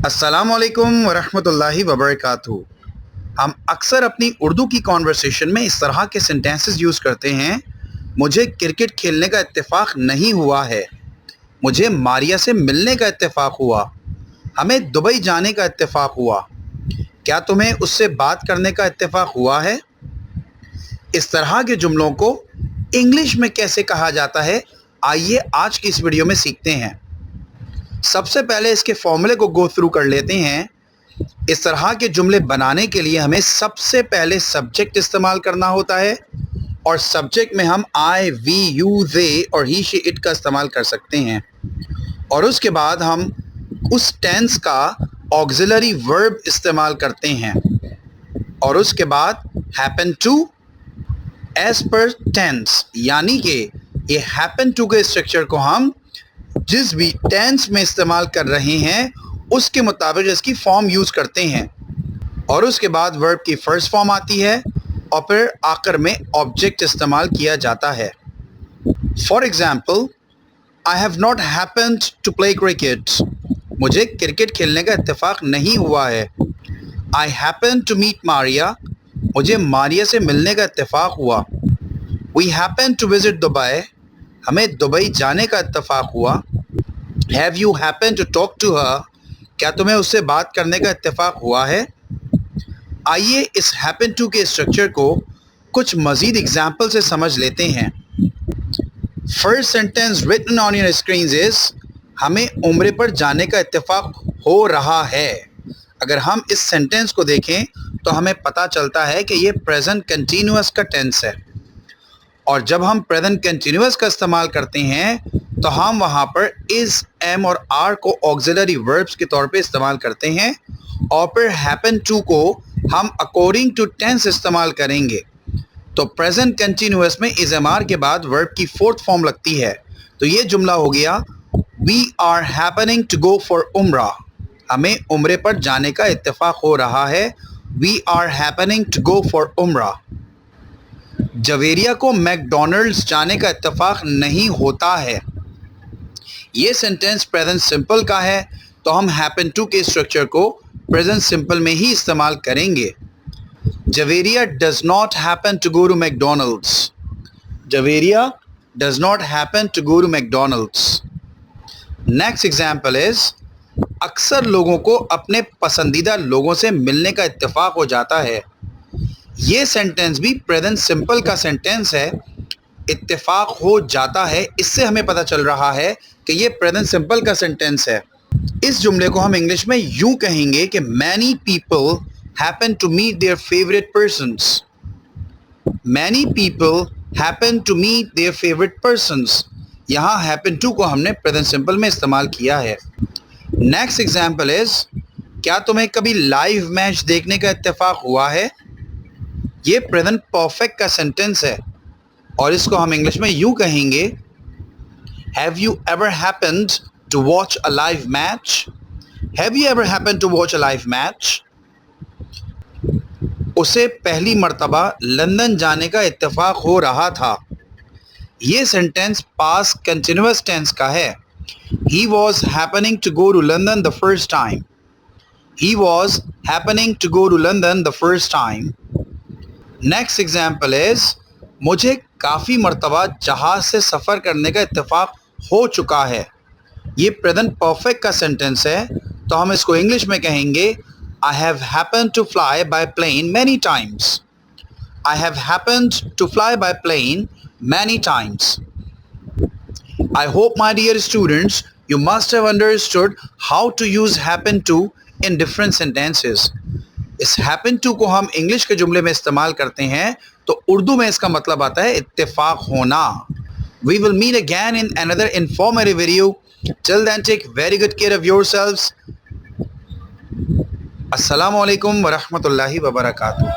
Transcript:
अस्सलाम वालेकुम वरहमतुल्लाहि वबरकातुहू। हम अक्सर अपनी उर्दू की कॉन्वर्सेशन में इस तरह के सेंटेंसेस यूज़ करते हैं। मुझे क्रिकेट खेलने का इत्तेफाक नहीं हुआ है, मुझे मारिया से मिलने का इत्तेफाक हुआ, हमें दुबई जाने का इत्तेफाक हुआ, क्या तुम्हें उससे बात करने का इत्तेफाक हुआ है। इस तरह के जुमलों को इंग्लिश में कैसे कहा जाता है, आइए आज की इस वीडियो में सीखते हैं। सबसे पहले इसके फॉर्मूले को गो थ्रू कर लेते हैं। इस तरह के जुमले बनाने के लिए हमें सबसे पहले सब्जेक्ट इस्तेमाल करना होता है और सब्जेक्ट में हम आई, वी, यू, दे और ही, शी, इट का इस्तेमाल कर सकते हैं। और उसके बाद हम उस टेंस का ऑक्सिलरी वर्ब इस्तेमाल करते हैं और उसके बाद happen to as per tense, यानी कि ये हैपन टू के स्ट्रक्चर को हम जिस भी टेंस में इस्तेमाल कर रहे हैं उसके मुताबिक इसकी फॉर्म यूज़ करते हैं और उसके बाद वर्ब की फर्स्ट फॉर्म आती है और फिर आखिर में ऑब्जेक्ट इस्तेमाल किया जाता है। For example, I have not happened to play cricket, मुझे क्रिकेट खेलने का इत्तेफाक नहीं हुआ है। I happen to meet Maria, मुझे मारिया से मिलने का इत्तेफाक हुआ। We happen to visit Dubai, हमें दुबई जाने का इत्तेफाक हुआ। Have you happen to talk to her, क्या तुम्हें उससे बात करने का इत्तेफाक हुआ है। आइए इस हैपन टू के स्ट्रक्चर को कुछ मज़ीद एग्जाम्पल से समझ लेते हैं। First sentence written on your screen is, हमें उम्रे पर जाने का इत्तेफाक हो रहा है। अगर हम इस सेंटेंस को देखें तो हमें पता चलता है कि ये प्रेजेंट कंटिन्यूअस का टेंस है और जब हम प्रेजेंट कंटिन्यूअस का इस्तेमाल करते हैं तो हम वहाँ पर इज़, एम और आर को ऑक्सिलरी वर्ब्स के तौर पे इस्तेमाल करते हैं और फिर हैपन टू को हम अकॉर्डिंग टू टेंस इस्तेमाल करेंगे। तो प्रेजेंट कंटिन्यूअस में इज़, एम, आर के बाद वर्ब की फोर्थ फॉर्म लगती है। तो ये जुमला हो गया, we are happening to go for उम्रा, हमें उम्रे पर जाने का इत्तेफाक हो रहा है। We are happening to go for उम्रा। जवेरिया को मैकडॉनल्ड्स जाने का इत्तेफाक नहीं होता है। ये सेंटेंस प्रेजेंट सिंपल का है तो हम हैपन टू के स्ट्रक्चर को प्रेजेंट सिंपल में ही इस्तेमाल करेंगे। Javeria does not happen to go to McDonald's, Javeria does not happen to go to McDonald's. Next example is, अक्सर लोगों को अपने पसंदीदा लोगों से मिलने का इत्तेफाक हो जाता है। ये सेंटेंस भी प्रेजेंट सिंपल का सेंटेंस है। इत्तेफाक हो जाता है, इससे हमें पता चल रहा है कि ये प्रेजेंट सिंपल का सेंटेंस है। इस जुमले को हम इंग्लिश में यूं कहेंगे कि many people happen to meet their favourite persons, many people happen to meet their favourite persons. यहाँ हैपन टू को हमने प्रेजेंट सिंपल में इस्तेमाल किया है। नेक्स्ट एग्जाम्पल इज, क्या तुम्हें कभी लाइव मैच देखने का इत्तेफाक हुआ है। ये प्रेजेंट परफेक्ट का सेंटेंस है और इसको हम इंग्लिश में यूं कहेंगे, have you ever happened to watch a live match, have you ever happened to watch a live match. उसे पहली मर्तबा लंदन जाने का इत्तेफाक हो रहा था। ये सेंटेंस पास्ट कंटिन्यूअस टेंस का है। He was happening to go to London the first time, he was happening to go to London the first time. Next example is, मुझे काफ़ी मर्तबा जहाज़ से सफ़र करने का इत्तेफाक हो चुका है। ये प्रेजेंट परफेक्ट का सेंटेंस है तो हम इसको इंग्लिश में कहेंगे, I have happened to fly by plane many times, I have happened to fly by plane many times. I hope my dear students you must have understood how to use happen to in different sentences. इस happen to को हम English के जुमले में इस्तेमाल करते हैं तो उर्दू में इसका मतलब आता है इत्तेफाक होना। We will meet again in another informative video. Till then, take very good care of yourselves. Assalamu alaikum wa rahmatullahi wa barakatuh.